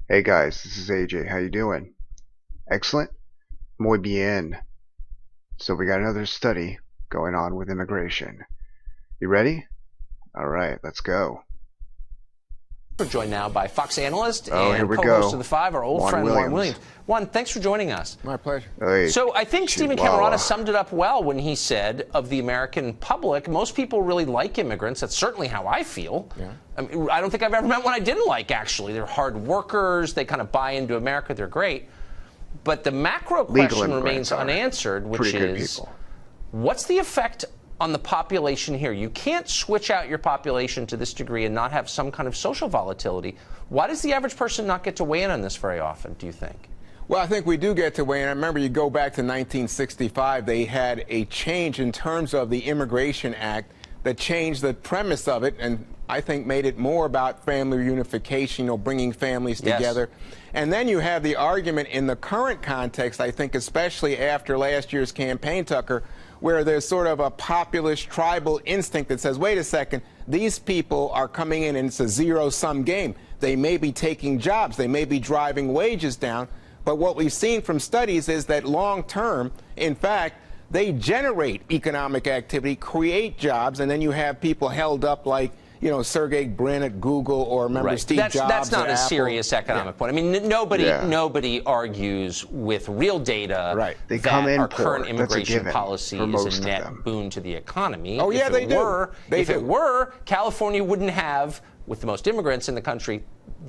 Hey guys, this is AJ. How you doing? Excellent. Muy bien. So we got another study going on with immigration. You ready? All right, let's go. We're joined now by Fox analyst Here and we co-host go. of The Five, our old Juan friend Juan Williams. Williams. Juan, thanks for joining us. My pleasure. Hey, So I think Stephen Chihuahua. Camarata summed it up well when he said, of the American public, most people really like immigrants. That's certainly how I feel. Yeah. I don't think I've ever met one I didn't like, actually. They're hard workers. They kind of buy into America. They're great. But the macro question remains unanswered, which is, what's the effect on the population here? You can't switch out your population to this degree and not have some kind of social volatility. Why does the average person not get to weigh in on this very often, do you think? Well, I think we do get to weigh in. I remember you go back to 1965, they had a change in terms of the Immigration Act that changed the premise of it and I think made it more about family reunification, bringing families together. Yes. And then you have the argument in the current context, I think especially after last year's campaign, Tucker, where there's sort of a populist tribal instinct that says, wait a second, these people are coming in and it's a zero-sum game. They may be taking jobs, they may be driving wages down, but what we've seen from studies is that long-term, in fact, they generate economic activity, create jobs, and then you have people held up like, Sergey Brin at Google or remember Steve Jobs That's not a Apple. serious economic point. I mean, nobody argues with real data They that come in our poor. current immigration policy is a net boon to the economy. Oh, yeah, they do. If it were, California wouldn't have, with the most immigrants in the country,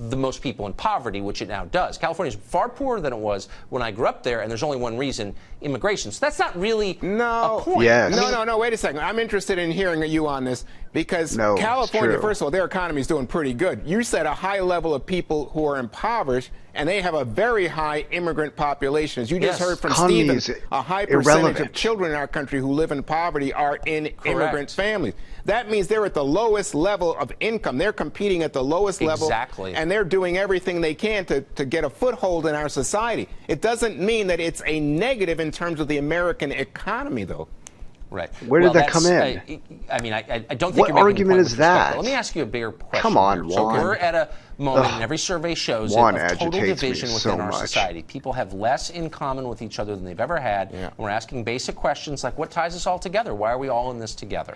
the most people in poverty, which it now does. California is far poorer than it was when I grew up there, and there's only one reason: immigration. So that's not really a point. Yes. No, wait a second. I'm interested in hearing you on this because California, first of all, their economy is doing pretty good. You said a high level of people who are impoverished, and they have a very high immigrant population. As you just heard from Stephen, a high percentage of children in our country who live in poverty are in immigrant families. That means they're at the lowest level of income. They're competing at the lowest level. Exactly. And they're doing everything they can to get a foothold in our society. It doesn't mean that it's a negative in terms of the American economy, though. Right. Where did that come in? I don't think what you're making argument a point is with that? Let me ask you a bigger question. Come on, So Juan. we're at a moment, and every survey shows it, of total division within our society. People have less in common with each other than they've ever had. Yeah. And we're asking basic questions like, what ties us all together? Why are we all in this together?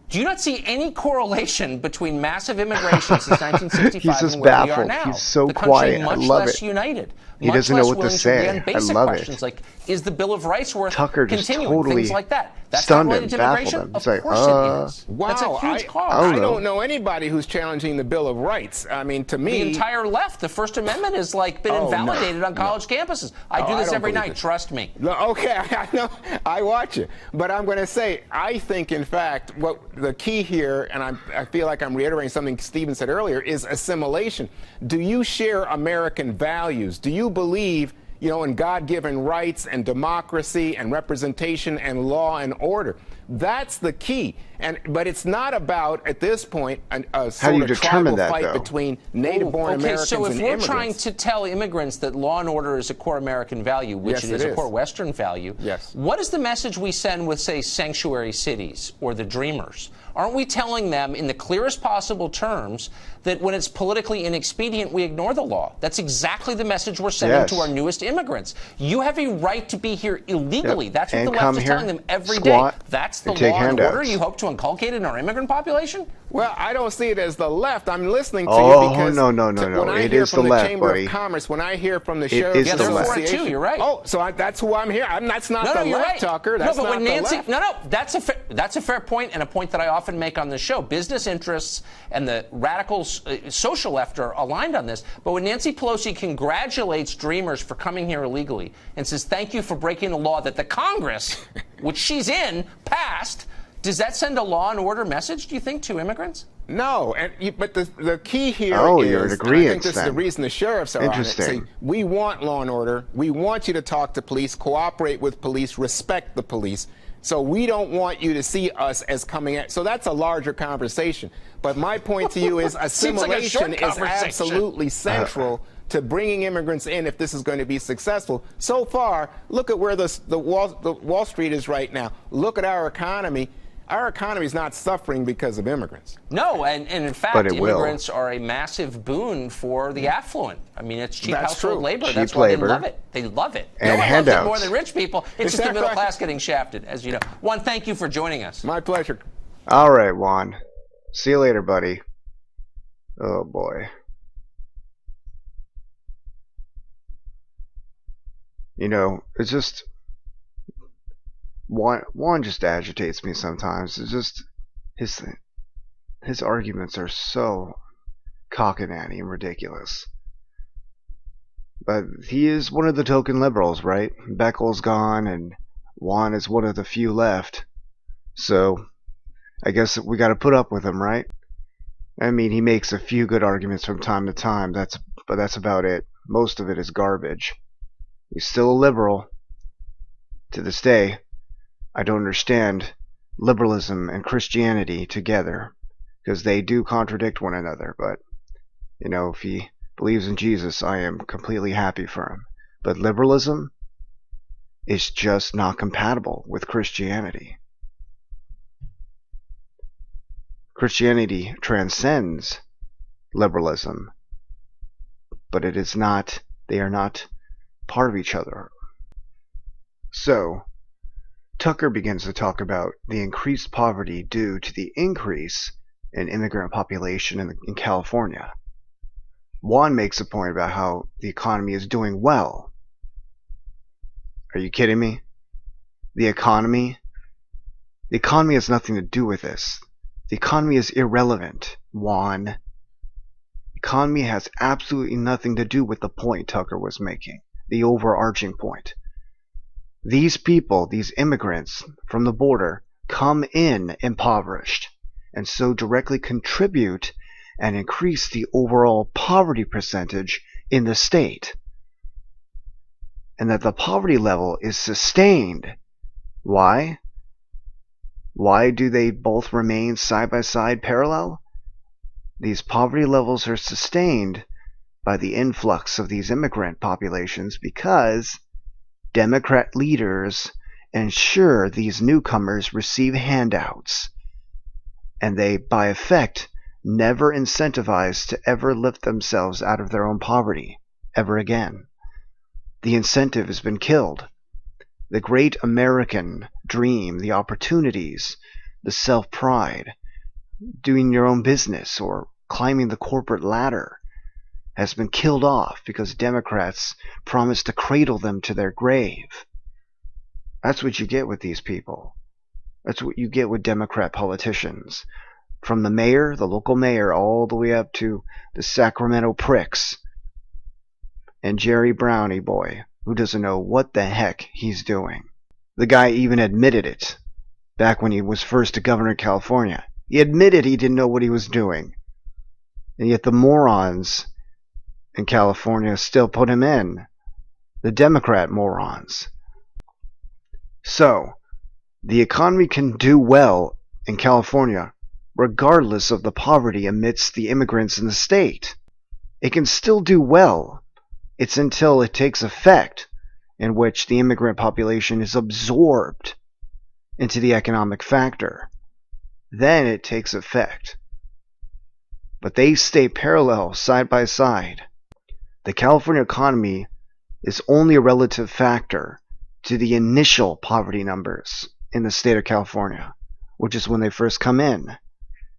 Do you not see any correlation between massive immigration since 1965 and where we are now? He's so the country quiet. much I love less it. united. He doesn't know what to say. On basic I love questions it. like, is the Bill of Rights worth Tucker just continuing? totally Things like that. That's stunned not him, related to baffled immigration? him. Of He's like, course it is. Wow, that's a huge cause. I don't know anybody who's challenging the Bill of Rights. I mean, to me, the entire left, the First Amendment has been invalidated on college campuses. I do this every night. Trust me. Okay, I know. I watch it, but I'm going to say I think, in fact, what the key here, and I feel like I'm reiterating something Stephen said earlier, is assimilation. Do you share American values? Do you believe, in God-given rights and democracy and representation and law and order? That's the key. But it's not about, at this point, a sort of tribal fight between native-born Americans and immigrants. So if we're trying to tell immigrants that law and order is a core American value, which it is a core Western value, what is the message we send with, say, sanctuary cities or the Dreamers? Aren't we telling them in the clearest possible terms that when it's politically inexpedient, we ignore the law? That's exactly the message we're sending to our newest immigrants. You have a right to be here illegally. That's what the left is telling them every day. That's the law and order you hope to inculcate in our immigrant population? Well, I don't see it as the left. I'm listening to you because when I hear from the Chamber of Commerce, when I hear from the Sheriff's Association, too, you're right. Oh, so that's who I'm here. That's not the left, Tucker. That's not the left. That's a fair point, and a point that I often make on this show. Business interests and the radical social left are aligned on this. But when Nancy Pelosi congratulates Dreamers for coming here illegally and says thank you for breaking a law that the Congress, which she's in, passed, does that send a law and order message, do you think, to immigrants? No, but the key here is, you're in and agreement, I think this is the reason the sheriffs are on it. See, we want law and order. We want you to talk to police, cooperate with police, respect the police. So we don't want you to see us as coming at. So that's a larger conversation. But my point to you is assimilation is absolutely central to bringing immigrants in if this is going to be successful. So far, look at where the Wall Street is right now. Look at our economy. Our economy is not suffering because of immigrants. No, and in fact, immigrants are a massive boon for the affluent. I mean, it's cheap household labor. That's why they love it. They love it. And no one handouts. loves it more than rich people. It's just the middle class getting shafted, as you know. Juan, thank you for joining us. My pleasure. All right, Juan. See you later, buddy. Oh, boy. You know, it's just... Juan just agitates me sometimes. It's just... His arguments are so cockamamie and ridiculous. But he is one of the token liberals, right? Beckel's gone, and Juan is one of the few left. So, I guess we got to put up with him, right? I mean, he makes a few good arguments from time to time. But that's about it. Most of it is garbage. He's still a liberal. To this day, I don't understand liberalism and Christianity together, because they do contradict one another. But, you know, if he believes in Jesus, I am completely happy for him. But liberalism is just not compatible with Christianity. Christianity transcends liberalism, but it is not, they are not part of each other. So, Tucker begins to talk about the increased poverty due to the increase in immigrant population in California. Juan makes a point about how the economy is doing well. Are you kidding me? The economy has nothing to do with this. The economy is irrelevant, Juan. The economy has absolutely nothing to do with the point Tucker was making, the overarching point. These people, these immigrants from the border, come in impoverished, and so directly contribute and increase the overall poverty percentage in the state. And that the poverty level is sustained. Why? Why do they both remain side by side parallel? These poverty levels are sustained by the influx of these immigrant populations because Democrat leaders ensure these newcomers receive handouts, and they, by effect, never incentivized to ever lift themselves out of their own poverty, ever again. The incentive has been killed. The great American dream, the opportunities, the self-pride, doing your own business or climbing the corporate ladder has been killed off because Democrats promised to cradle them to their grave. That's what you get with these people. That's what you get with Democrat politicians. From the mayor, the local mayor, all the way up to the Sacramento pricks and Jerry Brownie boy, who doesn't know what the heck he's doing. The guy even admitted it back when he was first a governor of California. He admitted he didn't know what he was doing. And yet the morons in California still put him in. The Democrat morons. So, the economy can do well in California regardless of the poverty amidst the immigrants in the state. It can still do well. It's until it takes effect in which the immigrant population is absorbed into the economic factor. Then it takes effect. But they stay parallel, side by side. The California economy is only a relative factor to the initial poverty numbers in the state of California, which is when they first come in,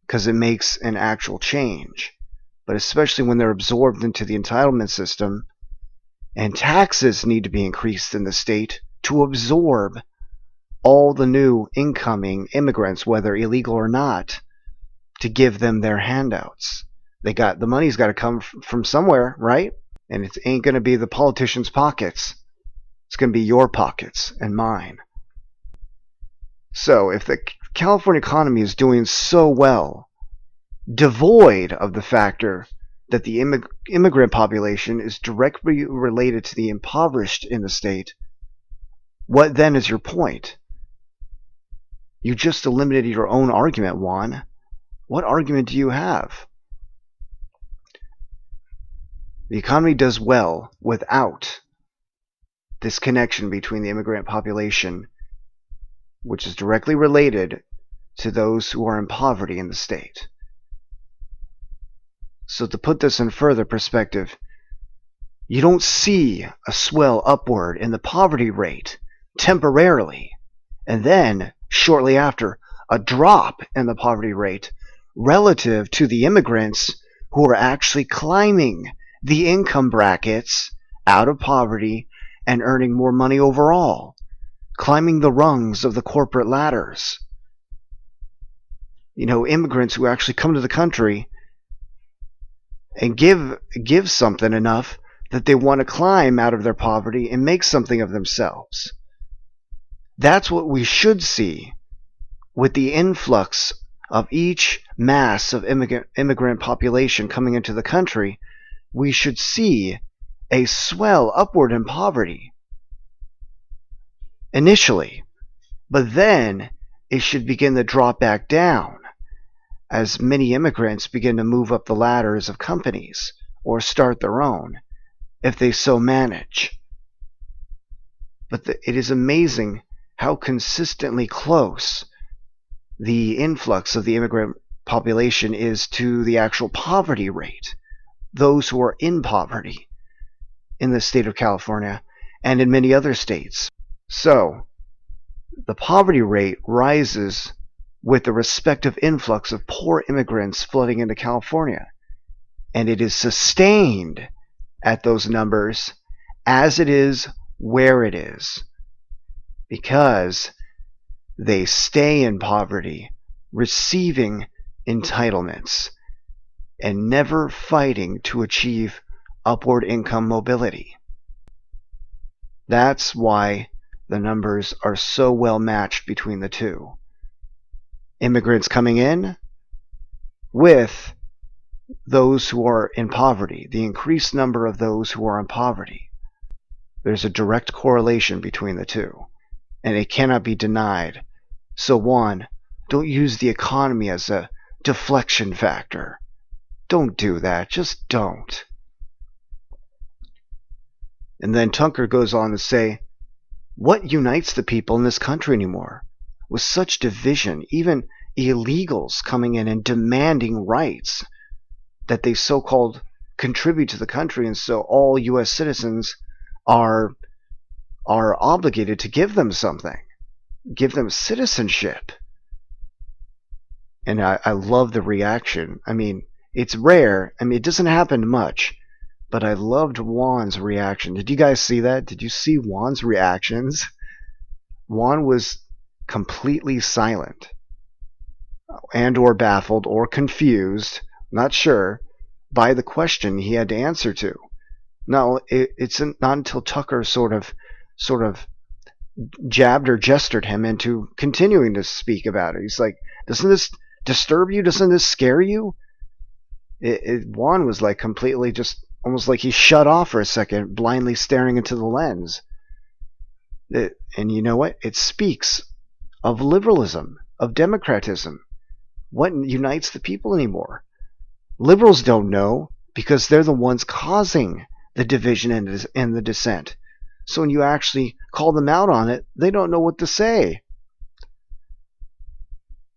because it makes an actual change. But especially when they're absorbed into the entitlement system, and taxes need to be increased in the state to absorb all the new incoming immigrants, whether illegal or not, to give them their handouts. The money's got to come from somewhere, right? And it ain't going to be the politicians' pockets. It's going to be your pockets and mine. So if the California economy is doing so well, devoid of the factor that the immigrant population is directly related to the impoverished in the state, what then is your point? You just eliminated your own argument, Juan. What argument do you have? The economy does well without this connection between the immigrant population, which is directly related to those who are in poverty in the state. So to put this in further perspective, you don't see a swell upward in the poverty rate temporarily, and then shortly after a drop in the poverty rate relative to the immigrants who are actually climbing the income brackets out of poverty and earning more money overall, climbing the rungs of the corporate ladders. You know, immigrants who actually come to the country and give something enough that they want to climb out of their poverty and make something of themselves. That's what we should see with the influx of each mass of immigrant population coming into the country. We should see a swell upward in poverty initially, but then it should begin to drop back down as many immigrants begin to move up the ladders of companies or start their own, if they so manage. But it is amazing how consistently close the influx of the immigrant population is to the actual poverty rate, those who are in poverty in the state of California and in many other states. So, the poverty rate rises with the respective influx of poor immigrants flooding into California, and it is sustained at those numbers as it is where it is, because they stay in poverty, receiving entitlements, and never fighting to achieve upward income mobility. That's why the numbers are so well matched between the two. Immigrants coming in with those who are in poverty, the increased number of those who are in poverty. There's a direct correlation between the two, and it cannot be denied. So Juan, don't use the economy as a deflection factor. Don't do that. Just don't. And then Tucker goes on to say, what unites the people in this country anymore? With such division, even illegals coming in and demanding rights that they so-called contribute to the country, and so all U.S. citizens are obligated to give them something, give them citizenship. And I love the reaction. I mean, it's rare. I mean, it doesn't happen much, but I loved Juan's reaction. Did you guys see that? Did you see Juan's reactions? Juan was completely silent, and or baffled or confused, not sure, by the question he had to answer to. No, it's not until Tucker sort of jabbed or gestured him into continuing to speak about it. He's like, doesn't this disturb you? Doesn't this scare you? Juan was like completely just almost like he shut off for a second, blindly staring into the lens. And you know what? It speaks of liberalism, of democratism. What unites the people anymore? Liberals don't know because they're the ones causing the division and the dissent. So when you actually call them out on it, they don't know what to say.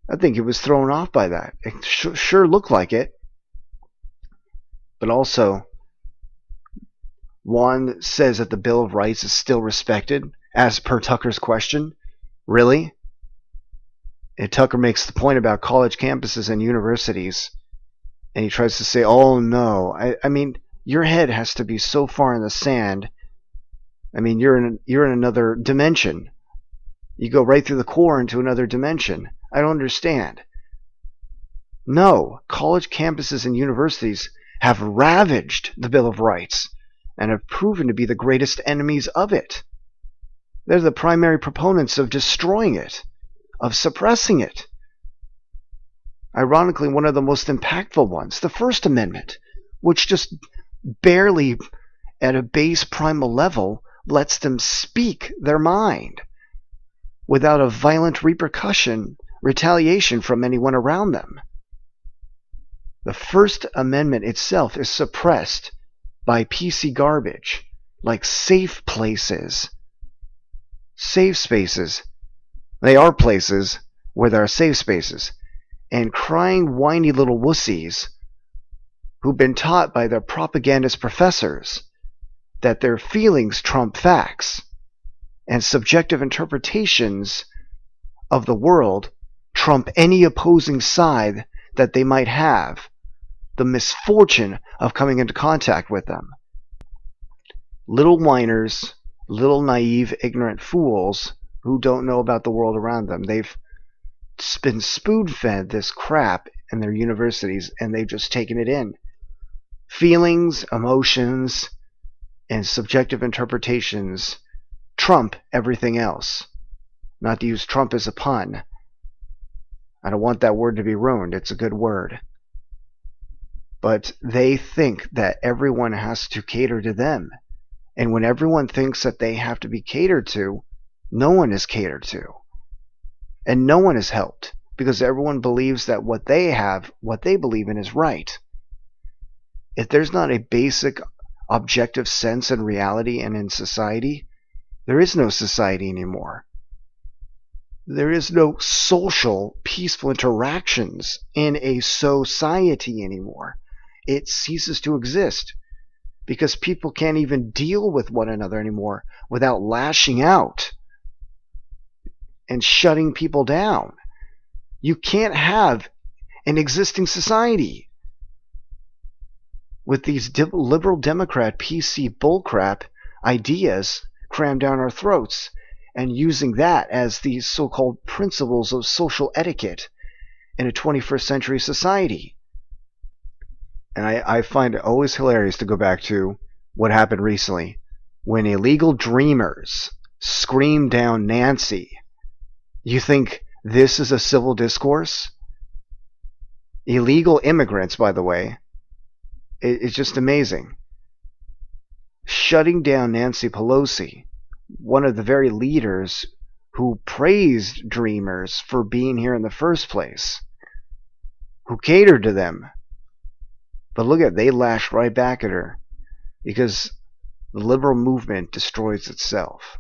I think he was thrown off by that. It sure looked like it. But also, Juan says that the Bill of Rights is still respected, as per Tucker's question. Really? And Tucker makes the point about college campuses and universities, and he tries to say, oh no. I mean, your head has to be so far in the sand. I mean, you're in another dimension. You go right through the core into another dimension. I don't understand. No, college campuses and universities have ravaged the Bill of Rights and have proven to be the greatest enemies of it. They're the primary proponents of destroying it, of suppressing it. Ironically, one of the most impactful ones, the First Amendment, which just barely at a base primal level lets them speak their mind without a violent retaliation from anyone around them. The First Amendment itself is suppressed by PC garbage like safe places. Safe spaces. They are places, where there are safe spaces, and crying, whiny little wussies who've been taught by their propagandist professors that their feelings trump facts and subjective interpretations of the world trump any opposing side that they might have the misfortune of coming into contact with them. Little whiners, little naive, ignorant fools who don't know about the world around them. They've been spoon-fed this crap in their universities, and they've just taken it in. Feelings, emotions, and subjective interpretations trump everything else. Not to use Trump as a pun. I don't want that word to be ruined. It's a good word. But they think that everyone has to cater to them. And when everyone thinks that they have to be catered to, no one is catered to. And no one is helped, because everyone believes that what they have, what they believe in, is right. If there's not a basic objective sense in reality and in society, there is no society anymore. There is no social, peaceful interactions in a society anymore. It ceases to exist because people can't even deal with one another anymore without lashing out and shutting people down. You can't have an existing society with these liberal Democrat PC bullcrap ideas crammed down our throats and using that as the so-called principles of social etiquette in a 21st century society. And I find it always hilarious to go back to what happened recently when illegal dreamers screamed down Nancy. You think this is a civil discourse? Illegal immigrants, by the way. It's just amazing. Shutting down Nancy Pelosi, one of the very leaders who praised dreamers for being here in the first place, who catered to them. But look at it, they lashed right back at her because the liberal movement destroys itself.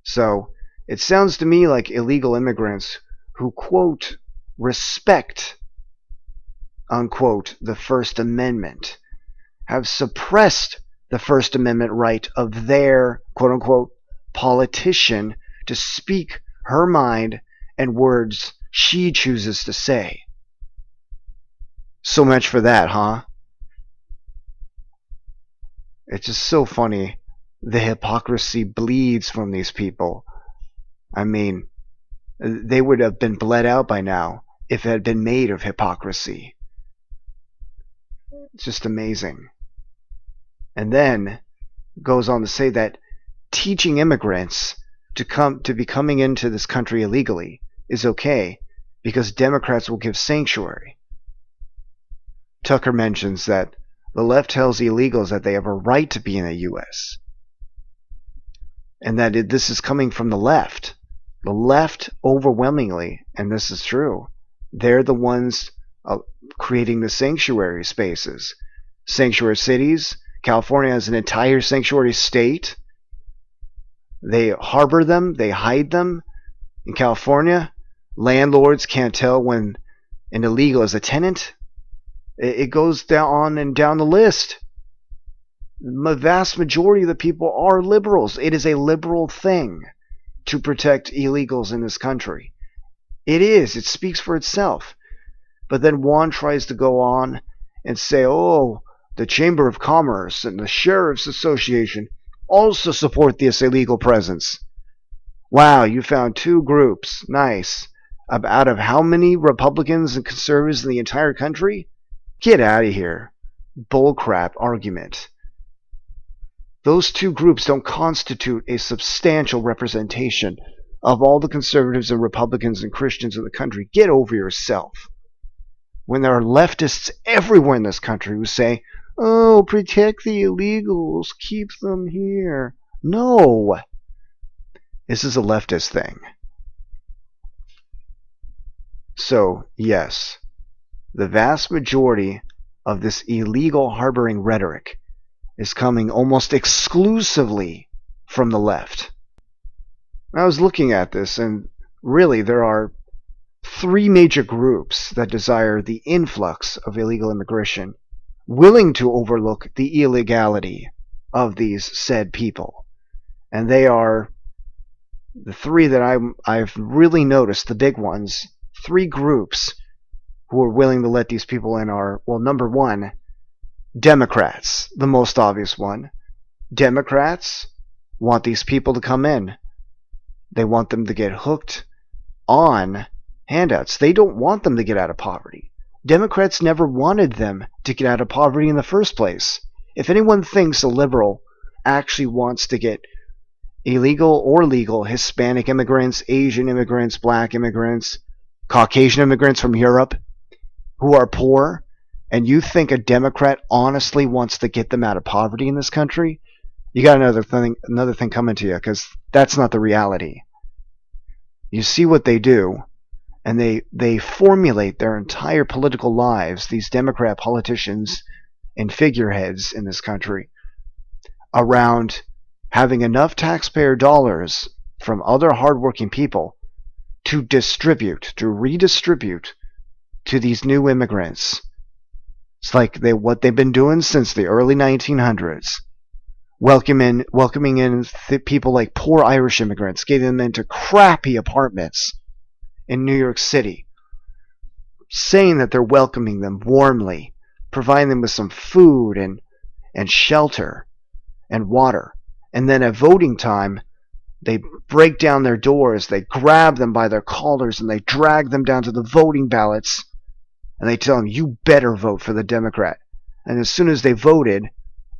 So it sounds to me like illegal immigrants who, quote, respect, unquote, the First Amendment, have suppressed the First Amendment right of their, quote-unquote, politician to speak her mind and words she chooses to say. So much for that, huh? It's just so funny. The hypocrisy bleeds from these people. I mean, they would have been bled out by now if it had been made of hypocrisy. It's just amazing. And then goes on to say that teaching immigrants to be coming into this country illegally is okay because Democrats will give sanctuary. Tucker mentions that the left tells illegals that they have a right to be in the U.S. and that this is coming from the left. The left overwhelmingly, and this is true, they're the ones creating the sanctuary spaces. Sanctuary cities. California has an entire sanctuary state. They harbor them. They hide them. In California, landlords can't tell when an illegal is a tenant. It goes down and down the list. The vast majority of the people are liberals. It is a liberal thing to protect illegals in this country. It is. It speaks for itself. But then Juan tries to go on and say, oh, the Chamber of Commerce and the Sheriff's Association also support this illegal presence. Wow, you found two groups. Nice. Out of how many Republicans and conservatives in the entire country? Get out of here. Bullcrap argument. Those two groups don't constitute a substantial representation of all the conservatives and Republicans and Christians in the country. Get over yourself. When there are leftists everywhere in this country who say, oh, protect the illegals, keep them here. No. This is a leftist thing. So, yes, the vast majority of this illegal harboring rhetoric is coming almost exclusively from the left. I was looking at this, and really there are three major groups that desire the influx of illegal immigration, willing to overlook the illegality of these said people. And they are the three that I've really noticed, the big ones. Three groups who are willing to let these people in are, well, number one, Democrats, the most obvious one. Democrats want these people to come in. They want them to get hooked on handouts. They don't want them to get out of poverty. Democrats never wanted them to get out of poverty in the first place. If anyone thinks a liberal actually wants to get illegal or legal Hispanic immigrants, Asian immigrants, black immigrants, Caucasian immigrants from Europe who are poor, and you think a Democrat honestly wants to get them out of poverty in this country, you got another thing coming to you, because that's not the reality. You see what they do, and they formulate their entire political lives, these Democrat politicians and figureheads in this country, around having enough taxpayer dollars from other hardworking people to redistribute to these new immigrants. It's like what they've been doing since the early 1900s. Welcoming in people like poor Irish immigrants, getting them into crappy apartments in New York City, saying that they're welcoming them warmly, providing them with some food and shelter and water. And then at voting time, they break down their doors, they grab them by their collars, and they drag them down to the voting ballots, and they tell them, you better vote for the Democrat. And as soon as they voted,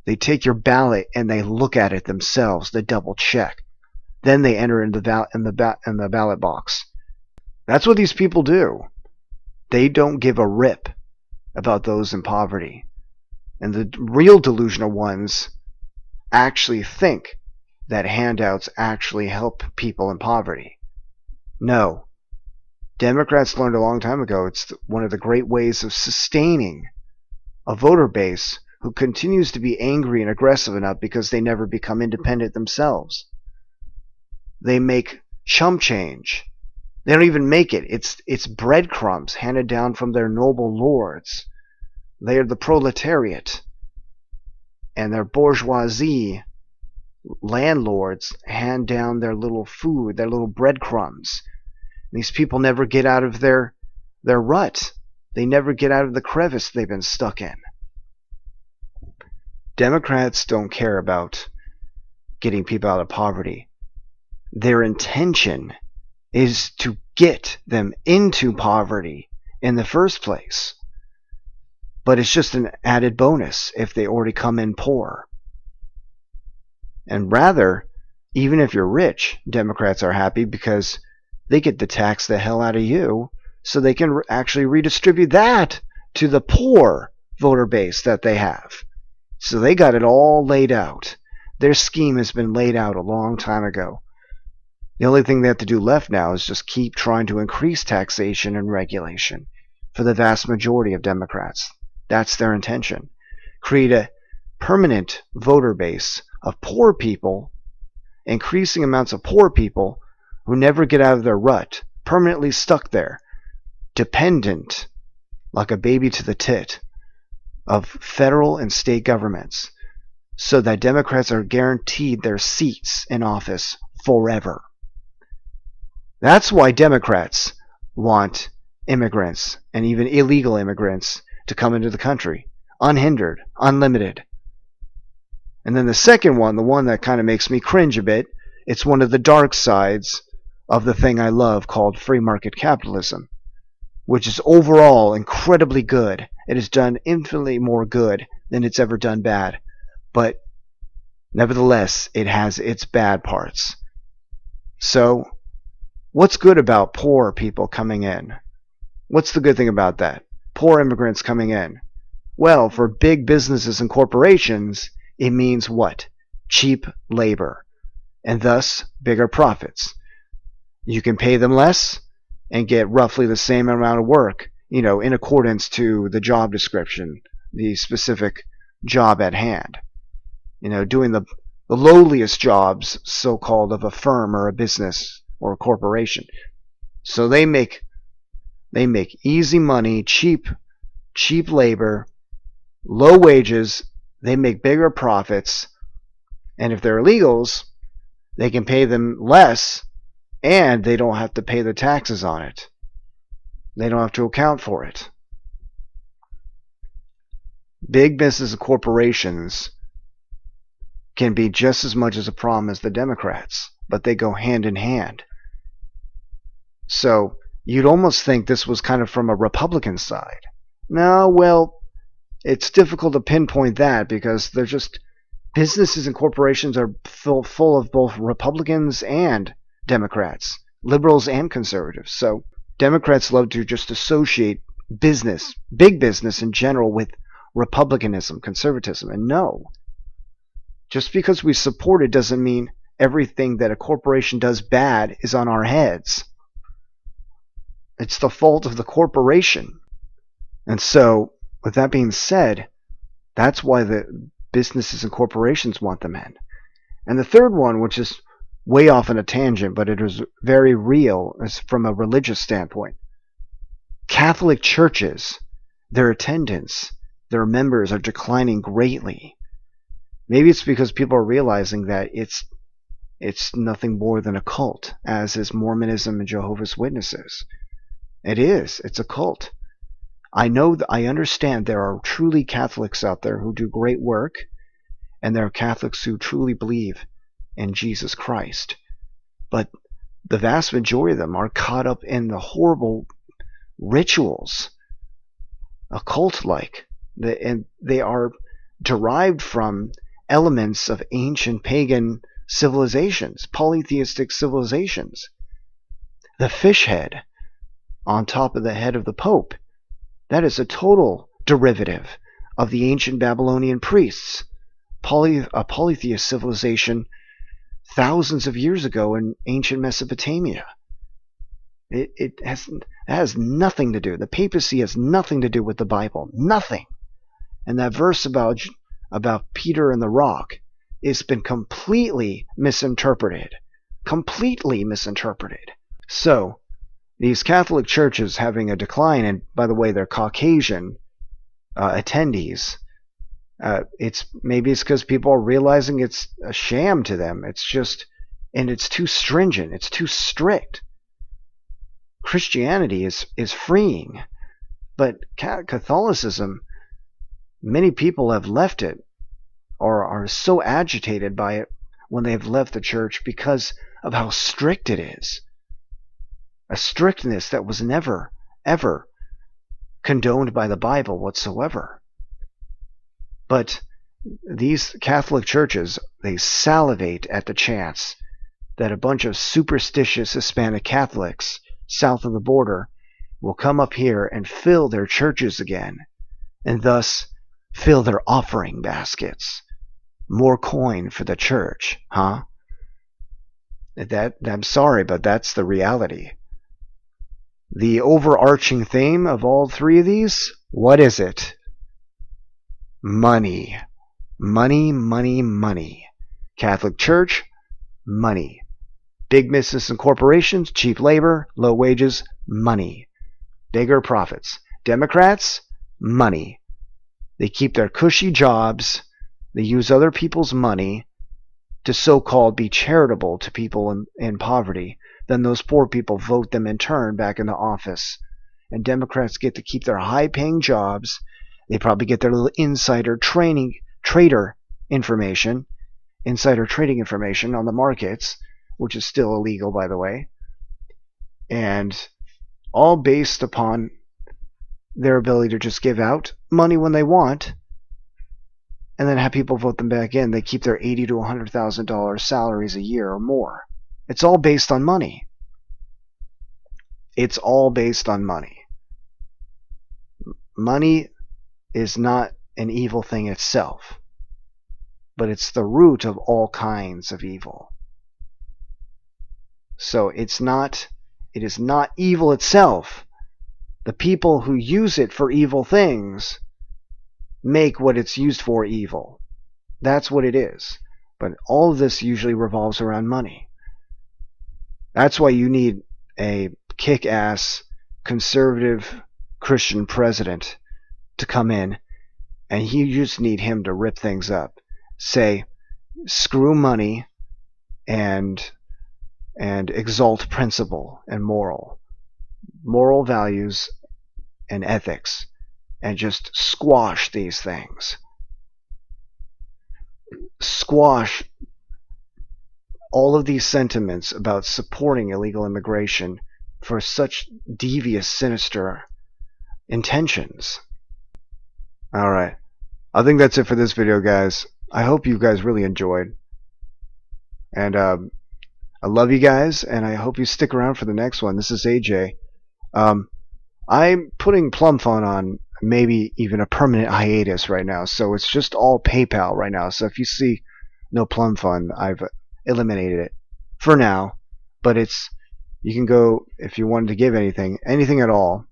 they take your ballot and they look at it themselves, they double check. Then they enter in the ballot box. That's what these people do. They don't give a rip about those in poverty. And the real delusional ones actually think that handouts actually help people in poverty. No. Democrats learned a long time ago it's one of the great ways of sustaining a voter base who continues to be angry and aggressive enough because they never become independent themselves. They make chump change. They don't even make it. It's breadcrumbs handed down from their noble lords. They are the proletariat. And their bourgeoisie landlords hand down their little food, their little breadcrumbs. These people never get out of their rut. They never get out of the crevice they've been stuck in. Democrats don't care about getting people out of poverty. Their intention is to get them into poverty in the first place. But it's just an added bonus if they already come in poor. And rather, even if you're rich, Democrats are happy because they get to tax the hell out of you so they can actually redistribute that to the poor voter base that they have. So they got it all laid out. Their scheme has been laid out a long time ago. The only thing they have to do left now is just keep trying to increase taxation and regulation for the vast majority of Democrats. That's their intention. Create a permanent voter base of poor people, increasing amounts of poor people who never get out of their rut, permanently stuck there, dependent, like a baby to the tit, of federal and state governments, so that Democrats are guaranteed their seats in office forever. That's why Democrats want immigrants, and even illegal immigrants, to come into the country, unhindered, unlimited. And then the second one, the one that kind of makes me cringe a bit, it's one of the dark sides of the thing I love called free market capitalism, which is overall incredibly good. It has done infinitely more good than it's ever done bad. But nevertheless, it has its bad parts. So, what's good about poor people coming in? What's the good thing about that? Poor immigrants coming in. Well, for big businesses and corporations, it means what? Cheap labor. And thus, bigger profits. You can pay them less and get roughly the same amount of work, in accordance to the job description, the specific job at hand. Doing the lowliest jobs, so-called, of a firm or a business or a corporation. So they make easy money, cheap labor, low wages. They make bigger profits, and if they're illegals, they can pay them less, and they don't have to pay the taxes on it. They don't have to account for it. Big business and corporations can be just as much as a problem as the Democrats, but they go hand in hand. So you'd almost think this was kind of from a Republican side. No, well, it's difficult to pinpoint that because they're just businesses and corporations are full of both Republicans and Democrats, liberals and conservatives. So Democrats love to just associate business, big business in general, with Republicanism, conservatism. And no, just because we support it doesn't mean everything that a corporation does bad is on our heads. It's the fault of the corporation. And so, with that being said, that's why the businesses and corporations want them in. And the third one, which is way off on a tangent, but it is very real is from a religious standpoint. Catholic churches, their attendance, their members are declining greatly. Maybe it's because people are realizing that it's nothing more than a cult, as is Mormonism and Jehovah's Witnesses. It is. It's a cult. I understand there are truly Catholics out there who do great work, and there are Catholics who truly believe in Jesus Christ. But the vast majority of them are caught up in the horrible rituals, occult-like, and they are derived from elements of ancient pagan civilizations, polytheistic civilizations. The fish head on top of the head of the Pope, that is a total derivative of the ancient Babylonian priests, a polytheist civilization thousands of years ago in ancient Mesopotamia. It has nothing to do. The papacy has nothing to do with the Bible. Nothing. And that verse about Peter and the rock has been completely misinterpreted. Completely misinterpreted. So, these Catholic churches having a decline, and by the way, they're Caucasian attendees, it's because people are realizing it's a sham to them. It's just, and it's too stringent. It's too strict. Christianity is freeing, but Catholicism, many people have left it or are so agitated by it when they've left the church because of how strict it is. A strictness that was never, ever condoned by the Bible whatsoever. But these Catholic churches, they salivate at the chance that a bunch of superstitious Hispanic Catholics south of the border will come up here and fill their churches again, and thus fill their offering baskets. More coin for the church, huh? I'm sorry, but that's the reality. The overarching theme of all three of these, what is it? Money. Money, money, money. Catholic Church, money. Big business and corporations, cheap labor, low wages, money. Bigger profits. Democrats, money. They keep their cushy jobs. They use other people's money to so-called be charitable to people in poverty. Then those poor people vote them in turn back into office. And Democrats get to keep their high-paying jobs. They probably get their little insider trading information on the markets, which is still illegal, by the way. And all based upon their ability to just give out money when they want and then have people vote them back in. They keep their $80,000 to $100,000 salaries a year or more. It's all based on money. It's all based on money. Money is not an evil thing itself, but it's the root of all kinds of evil. So it is not evil itself. The people who use it for evil things make what it's used for evil. That's what it is. But all of this usually revolves around money. That's why you need a kick-ass conservative Christian president to come in, and you just need him to rip things up. Say, screw money and exalt principle and moral values and ethics, and just squash these things. Squash all of these sentiments about supporting illegal immigration for such devious, sinister intentions. Alright, I think that's it for this video, guys. I hope you guys really enjoyed. And I love you guys, and I hope you stick around for the next one. This is AJ. I'm putting Plum Phone on maybe even a permanent hiatus right now, so it's just all PayPal right now. So if you see no Plum Fund, I've eliminated it for now. But you can go if you wanted to give anything at all.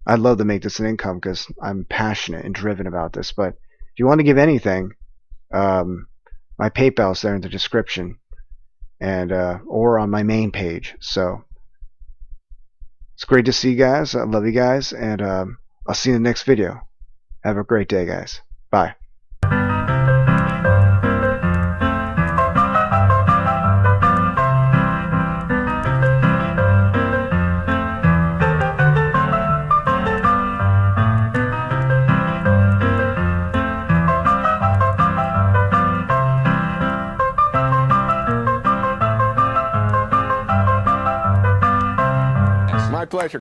I'd love to make this an income because I'm passionate and driven about this. But if you want to give anything, my PayPal's there in the description, and or on my main page. So it's great to see you guys. I love you guys, and I'll see you in the next video. Have a great day, guys. Bye.